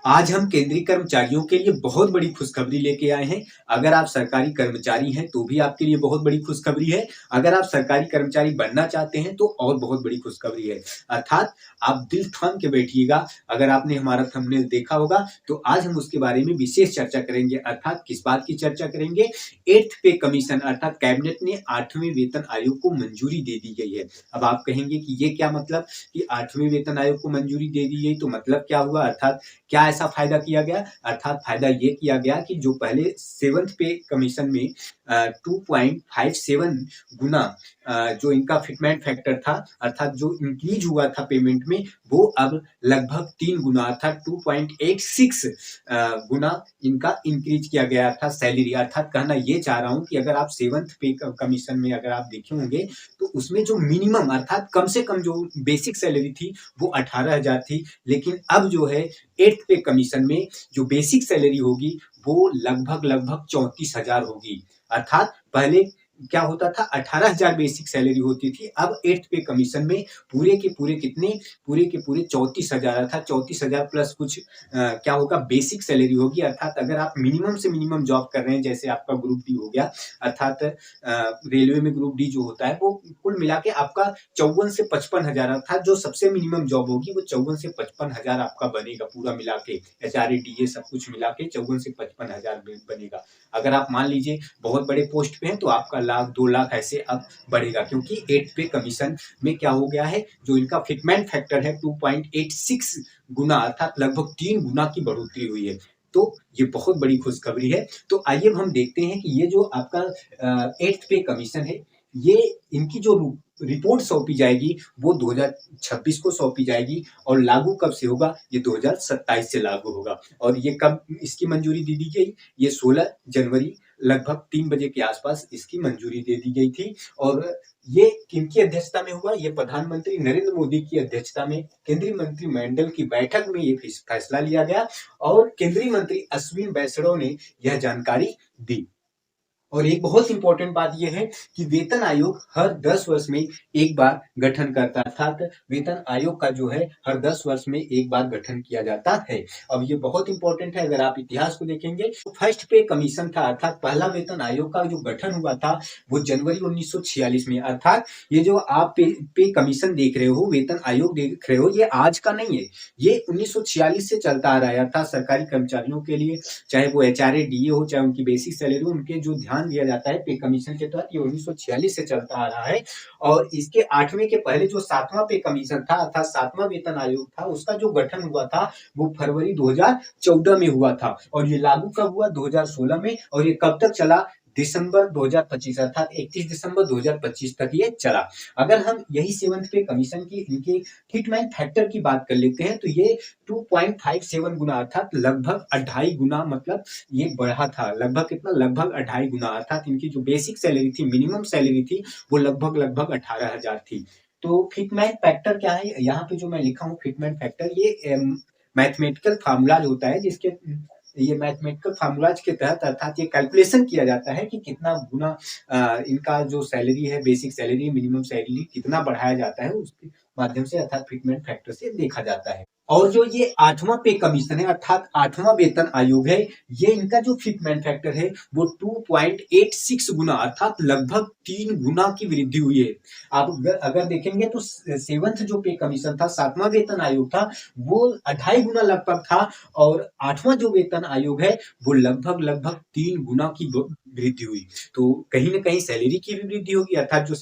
आज हम केंद्रीय कर्मचारियों के लिए बहुत बड़ी खुशखबरी लेके आए हैं। अगर आप सरकारी कर्मचारी हैं, तो भी आपके लिए बहुत बड़ी खुशखबरी है। अगर आप सरकारी कर्मचारी बनना चाहते हैं, तो और बहुत बड़ी खुशखबरी है। अर्थात आप दिल थाम के बैठिएगा। अगर आपने हमारा थंबनेल देखा होगा, तो आज हम उसके बारे में विशेष चर्चा करेंगे। अर्थात किस बात की चर्चा करेंगे? 8th पे कमीशन अर्थात कैबिनेट ने 8वें वेतन आयोग को मंजूरी दे दी गई है। अब आप कहेंगे कि ये क्या मतलब कि 8वें वेतन आयोग को मंजूरी दे दी गई, तो मतलब क्या हुआ? अर्थात क्या ऐसा फायदा किया गया? अर्थात फायदा ये किया गया कि जो पहले 7th पे कमीशन में 2.57 गुना जो इनका फिटमेंट फैक्टर था, अर्थात जो इंक्रीज हुआ था पेमेंट में, वो अब लगभग 3 गुना अर्थात 2.86 गुना इनका इंक्रीज किया गया था सैलरी। अर्थात कहना ये चाह रहा हूं कि अगर आप 7th पे कमीशन में अगर आप देखे होंगे, तो उसमें जो मिनिमम अर्थात कम से कम जो बेसिक सैलरी थी, वो 18,000 थी। लेकिन अब जो है 8th पे कमीशन में जो बेसिक सैलरी होगी, वो लगभग 34,000 होगी। अर्थात पहले क्या होता था? 18,000 बेसिक सैलरी होती थी। अब 8th पे कमीशन में पूरे के पूरे कितने? पूरे के पूरे 34,000 अर्थात 34,000 प्लस कुछ क्या होगा? बेसिक सैलरी होगी। अर्थात अगर आप मिनिमम से मिनिमम जॉब कर रहे हैं, जैसे आपका ग्रुप डी हो गया, अर्थात रेलवे में ग्रुप डी जो होता है, वो कुल मिला के आपका 54 से 55,000 अर्थात जो सबसे मिनिमम जॉब होगी, वो 54 से 55,000 आपका बनेगा पूरा मिला के। एचआरए डीए सब कुछ मिला के 54 से 55,000 बनेगा। अगर आप मान लीजिए बहुत बड़े पोस्ट पे हैं, तो आपका लाख 2 लाख ऐसे अब बढ़ेगा, क्योंकि 8th पे कमीशन में क्या हो गया है? जो इनका फिटमेंट फैक्टर है 2.86 गुना अर्थात लगभग 3 गुना की बढ़ोतरी हुई है। तो ये बहुत बड़ी खुशखबरी है। तो आइए अब हम देखते हैं कि ये जो आपका 8th पे कमीशन है, ये इनकी जो रिपोर्ट सौंपी जाएगी, वो 2026 को सौंपी जाएगी और लागू कब से होगा? ये 2027 से लागू होगा। और ये कब इसकी मंजूरी दे दी गई? ये 16 जनवरी लगभग 3 बजे के आसपास इसकी मंजूरी दे दी गई थी। और ये किनकी अध्यक्षता में हुआ? ये प्रधानमंत्री नरेंद्र मोदी की अध्यक्षता में केंद्रीय मंत्रिमंडल की बैठक में ये फैसला लिया गया और केंद्रीय मंत्री अश्विन वैष्णव ने यह जानकारी दी। और एक बहुत इंपॉर्टेंट बात यह है कि वेतन आयोग हर 10 वर्ष में एक बार गठन करता है। अर्थात वेतन आयोग का जो है हर 10 वर्ष में एक बार गठन किया जाता है। अब ये बहुत इंपॉर्टेंट है। अगर आप इतिहास को देखेंगे, तो फर्स्ट पे कमीशन था अर्थात पहला वेतन आयोग का जो गठन हुआ था, वो जनवरी 1946 में। अर्थात ये जो आप पे कमीशन देख रहे हो, वेतन आयोग देख रहे हो, ये आज का नहीं है, ये 1946 से चलता आ रहा है। अर्थात सरकारी कर्मचारियों के लिए, चाहे वो एचआरए डीए हो, चाहे उनकी बेसिक सैलरी हो, उनके जो ध्यान दिया जाता है पे कमीशन के तहत, ये 1946 से चलता आ रहा है। और इसके 8वें के पहले जो 7वां पे कमीशन था अर्थात 7वां वेतन आयोग था, उसका जो गठन हुआ था, वो फरवरी 2014 में हुआ था। और ये लागू कब हुआ? 2016 में। और ये कब तक चला? दिसंबर 2025 अर्थात 31 दिसंबर 2025 तक ये चला। अगर हम यही 7th पे कमीशन की इनके फिटमेंट फैक्टर की बात कर लेते हैं, तो ये 2.57 गुना अर्थात लगभग 2.5 गुना, मतलब ये बढ़ा था। लगभग कितना? लगभग 2.5 गुना। अर्थात इनकी जो बेसिक सैलरी थी, मिनिमम सैलरी थी, वो लगभग 18,000 थी। तो फिटमेंट फैक्टर क्या है? यहाँ पे जो मैं लिखा हूँ फिटमेंट फैक्टर, ये मैथमेटिकल फार्मूलाज होता है, जिसके ये मैथमेटिकल फार्मूलाज के तहत अर्थात ये कैलकुलेशन किया जाता है कि कितना गुना इनका जो सैलरी है, बेसिक सैलरी, मिनिमम सैलरी कितना बढ़ाया जाता है, उसके माध्यम से अर्थात फिटमेंट फैक्टर से देखा जाता है। और जो ये 8वां पे कमीशन है अर्थात 8वां वेतन आयोग है, ये इनका जो फिटमेंट फैक्टर है, वो 2.86 गुना अर्थात लगभग 3 गुना की वृद्धि हुई है। आप अगर देखेंगे, तो 7th जो पे कमीशन था, 7वां वेतन आयोग था, वो 2.5 गुना लगभग था। और 8वां जो वेतन आयोग है, वो लगभग 3 गुना की वृद्धि हुई। तो कहीं ना कहीं सैलरी की भी वृद्धि होगी। अर्थात जो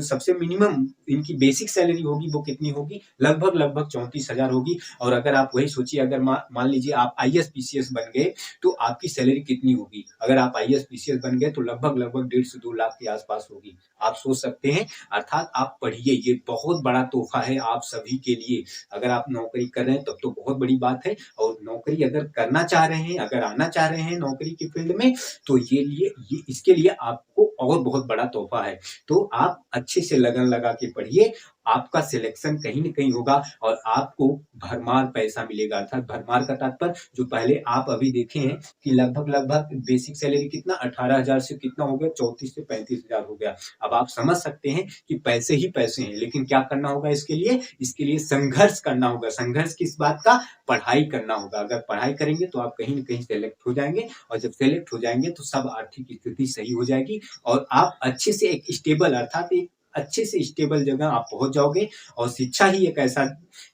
सबसे मिनिमम इनकी बेसिक सैलरी होगी, वो कितनी होगी? लगभग 34,000 होगी। और अगर आप वही सोचिए, अगर मान लीजिए आप आईएएस पीसीएस बन गए, तो आपकी सैलरी कितनी होगी? अगर आप आईएएस पीसीएस बन गए, तो लगभग 1.5 से 2 लाख के आसपास होगी। आप सोच सकते हैं। अर्थात आप पढ़िए, ये बहुत बड़ा तोहफा है आप सभी के लिए। अगर आप नौकरी कर रहे हैं, तब तो बहुत बड़ी बात है। और नौकरी अगर करना चाह रहे हैं, अगर आना चाह रहे हैं नौकरी की फील्ड में, तो ये इसके लिए आपको और बहुत बड़ा तोहफा है। तो आप अच्छे से लगन लगा के पढ़िए। आपका सिलेक्शन कहीं न कहीं होगा और आपको भरमार पैसा मिलेगा। अर्थात भरमार का तात्पर्य जो पहले आप अभी देखे हैं कि लगभग बेसिक सैलरी कितना 18,000 से कितना हो गया 34 से 35,000 हो गया। अब आप समझ सकते हैं कि पैसे ही पैसे हैं, लेकिन क्या करना होगा इसके लिए? इसके लिए संघर्ष करना होगा। संघर्ष किस बात का? पढ़ाई करना होगा। अगर पढ़ाई करेंगे तो आप कहीं न कहीं सेलेक्ट हो जाएँगे और जब सेलेक्ट हो जाएँगे तो सब आर्थिक स्थिति सही हो जाएगी और आप अच्छे से एक स्टेबल अर्थात एक अच्छे से स्टेबल जगह आप पहुँच जाओगे और शिक्षा ही एक ऐसा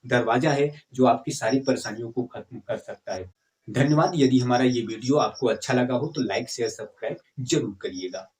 दरवाज़ा है जो आपकी सारी परेशानियों को खत्म कर सकता है। धन्यवाद। यदि हमारा ये वीडियो आपको अच्छा लगा हो तो लाइक, शेयर, सब्सक्राइब ज़रूर करिएगा।